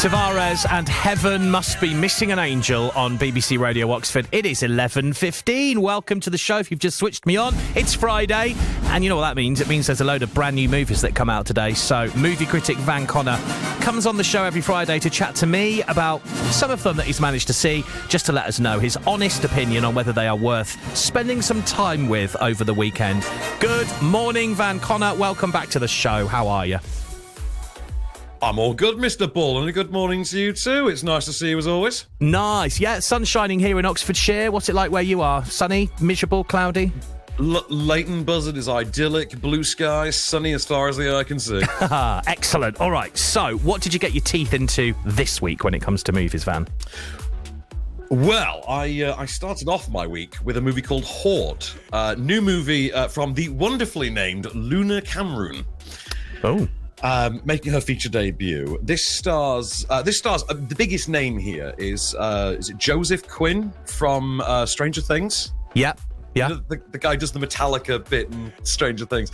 Tavares and Heaven Must Be Missing an Angel on BBC Radio Oxford. It is 11:15. Welcome to the show. If you've just switched me on, it's Friday, and you know what that means. It means there's a load of brand new movies that come out today. So movie critic Van Connor comes on the show every Friday to chat to me about some of them that he's managed to see, just to let us know his honest opinion on whether they are worth spending some time with over the weekend. Good morning, Van Connor. Welcome back to the show. How are you? I'm all good, Mr. Ball, and a good morning to you too. It's nice to see you as always. Nice. Yeah, sun's shining here in Oxfordshire. What's it like where you are? Sunny, miserable, cloudy? Leighton Buzzard is idyllic, blue skies, sunny as far as the eye can see. Excellent. All right, so what did you get your teeth into this week when it comes to movies, Van? Well, I started off my week with a movie called Hoard, new movie from the wonderfully named Luna Cameron. Oh. Making her feature debut. This stars the biggest name here is it Joseph Quinn from Stranger Things? Yeah. The guy does the Metallica bit in Stranger Things.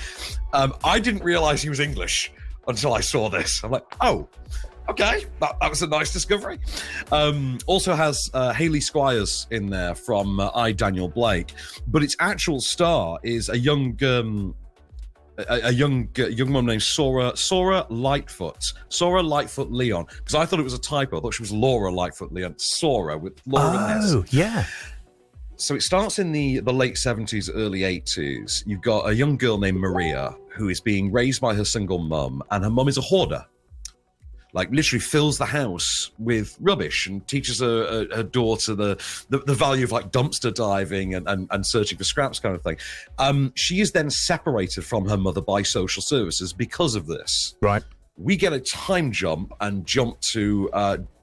I didn't realise he was English until I saw this. I'm like, oh, okay, that was a nice discovery. Also has Hayley Squires in there from I, Daniel Blake, but its actual star is a young woman named Sora Lightfoot Leon, because I thought it was a typo. I thought she was Laura Lightfoot Leon. Sora with Laura with S. Oh, yeah. So it starts in the late 70s, early 80s. You've got a young girl named Maria who is being raised by her single mum, and her mum is a hoarder. Like, literally fills the house with rubbish and teaches her daughter the value of, like, dumpster diving and searching for scraps kind of thing. She is then separated from her mother by social services because of this. Right. We get a time jump and jump to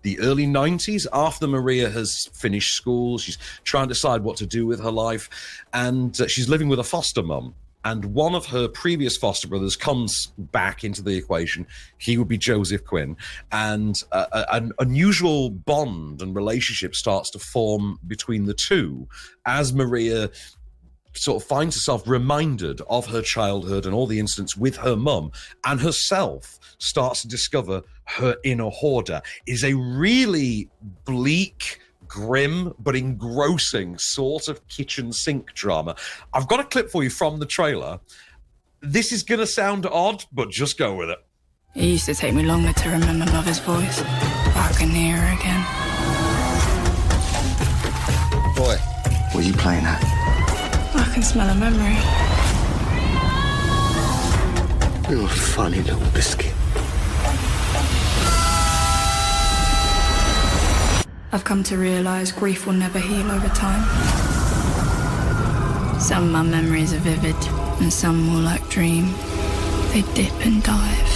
the early 90s after Maria has finished school. She's trying to decide what to do with her life, and she's living with a foster mum. And one of her previous foster brothers comes back into the equation. He would be Joseph Quinn. And an unusual bond and relationship starts to form between the two as Maria sort of finds herself reminded of her childhood and all the incidents with her mum, and herself starts to discover her inner hoarder. It is a really bleak, grim but engrossing sort of kitchen sink drama. I've got a clip for you from the trailer. This is going to sound odd, but just go with it. It used to take me longer to remember Mother's voice, but I can hear her again. Boy, what are you playing at? I can smell a memory. You're a funny little biscuit. I've come to realise grief will never heal over time. Some of my memories are vivid, and some more like dream. They dip and dive.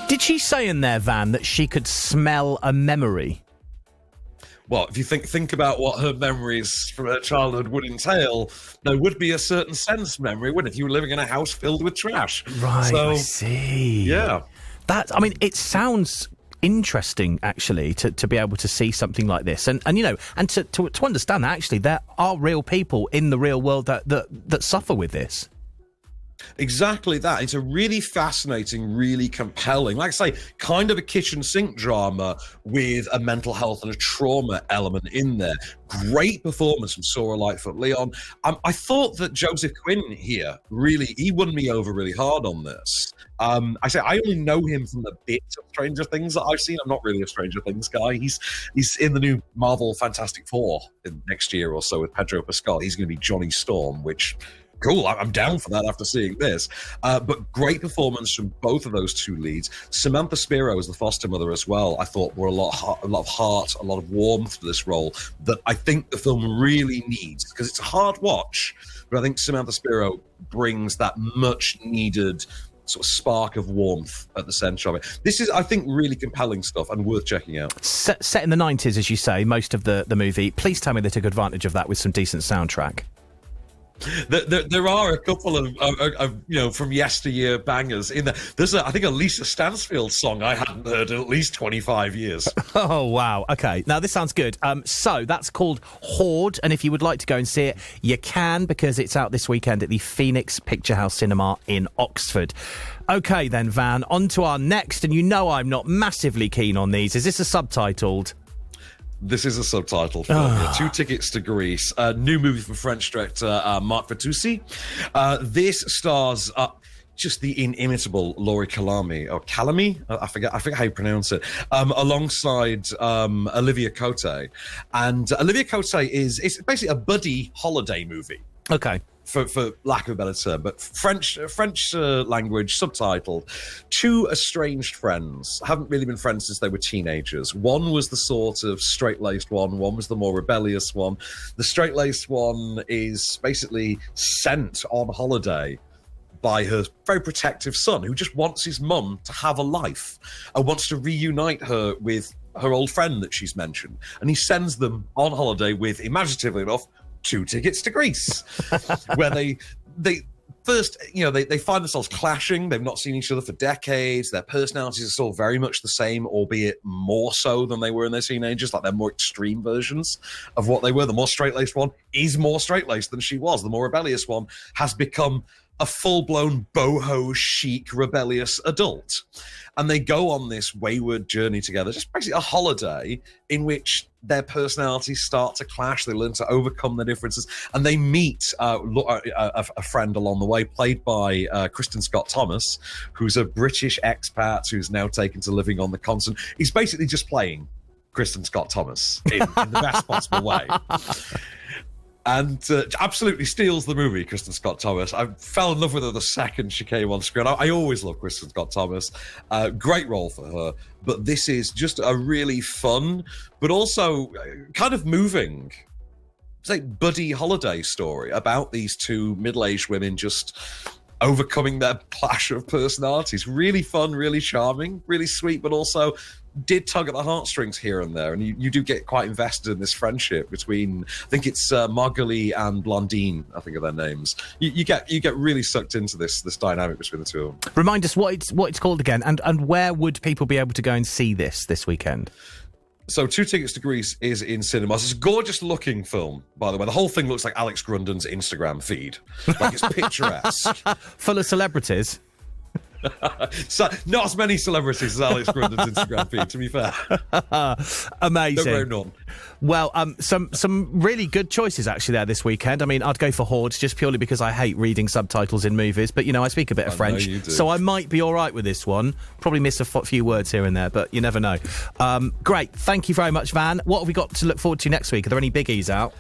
Did she say in there, Van, that she could smell a memory? Well, if you think about what her memories from her childhood would entail, there would be a certain sense memory, wouldn't it, if you were living in a house filled with trash? Right, so, I see. Yeah. It sounds interesting, actually, to be able to see something like this. And you know, and to understand that, actually, there are real people in the real world that suffer with this. Exactly that. It's a really fascinating, really compelling, like I say, kind of a kitchen sink drama with a mental health and a trauma element in there. Great performance from Sora Lightfoot Leon. I thought that Joseph Quinn here, really, he won me over really hard on this. I only know him from the bits of Stranger Things that I've seen. I'm not really a Stranger Things guy. He's in the new Marvel Fantastic Four next year or so with Pedro Pascal. He's going to be Johnny Storm, which... cool, I'm down for that after seeing this. But great performance from both of those two leads. Samantha Spiro as the foster mother as well, I thought were a lot of heart, a lot of warmth to this role that I think the film really needs, because it's a hard watch, but I think Samantha Spiro brings that much needed sort of spark of warmth at the centre of it. This is, I think, really compelling stuff and worth checking out. Set in the 90s, as you say, most of the movie. Please tell me they took advantage of that with some decent soundtrack. There are a couple of from yesteryear bangers in there. There's I think a Lisa Stansfield song I hadn't heard in at least 25 years. Oh, wow. Okay. Now, this sounds good. So that's called Hoard, and if you would like to go and see it, you can, because it's out this weekend at the Phoenix Picture House Cinema in Oxford. Okay, then, Van, on to our next, and you know I'm not massively keen on these. Is this a subtitled? This is a subtitled film. Yeah. 2 Tickets to Greece, a new movie from French director Marc Fitoussi. This stars just the inimitable Laurie Calamy, or Calamy? I forget how you pronounce it. Alongside Olivia Cote, and Olivia Cote it's basically a buddy holiday movie. Okay. For lack of a better term, but French language, subtitled. 2 estranged friends, haven't really been friends since they were teenagers. One was the sort of straight-laced one was the more rebellious one. The straight-laced one is basically sent on holiday by her very protective son, who just wants his mum to have a life and wants to reunite her with her old friend that she's mentioned. And he sends them on holiday with, imaginatively enough, 2 tickets to Greece, where they first, they find themselves clashing. They've not seen each other for decades. Their personalities are still very much the same, albeit more so than they were in their teenagers. Like, they're more extreme versions of what they were. The more straight-laced one is more straight-laced than she was. The more rebellious one has become a full-blown boho chic rebellious adult. And they go on this wayward journey together, just basically a holiday in which their personalities start to clash. They learn to overcome their differences, and they meet a friend along the way, played by Kristen Scott Thomas, who's a British expat who's now taken to living on the continent. He's basically just playing Kristen Scott Thomas in the best possible way. And absolutely steals the movie, Kristen Scott Thomas. I fell in love with her the second she came on screen. I always love Kristen Scott Thomas. Great role for her. But this is just a really fun, but also kind of moving, say, buddy holiday story about these 2 middle-aged women just overcoming their clash of personalities. Really fun, really charming, really sweet, but also did tug at the heartstrings here and there, and you do get quite invested in this friendship between, I think it's Marguerite and Blondine, I think are their names. You get really sucked into this dynamic between the 2 of them. Remind us what it's called again, and where would people be able to go and see this weekend? So 2 Tickets to Greece is in cinemas. It's a gorgeous looking film, by the way. The whole thing looks like Alex Grundon's Instagram feed. Like, it's picturesque. Full of celebrities. So, not as many celebrities as Alex Grundon's Instagram feed, to be fair. Amazing. Don't know none. Well, some really good choices actually there this weekend. I mean, I'd go for Hoard just purely because I hate reading subtitles in movies, but I speak a bit of French, so I might be all right with this one. Probably miss a few words here and there, but you never know. Great, thank you very much, Van. What have we got to look forward to next week? Are there any biggies out?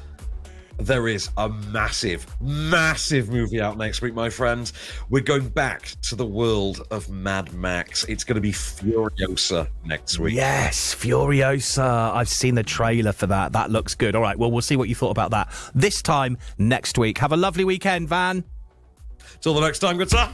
There is a massive, massive movie out next week, my friends. We're going back to the world of Mad Max. It's going to be Furiosa next week. Yes, Furiosa. I've seen the trailer for that. That looks good. All right, well, we'll see what you thought about that this time next week. Have a lovely weekend, Van. Till the next time, good sir.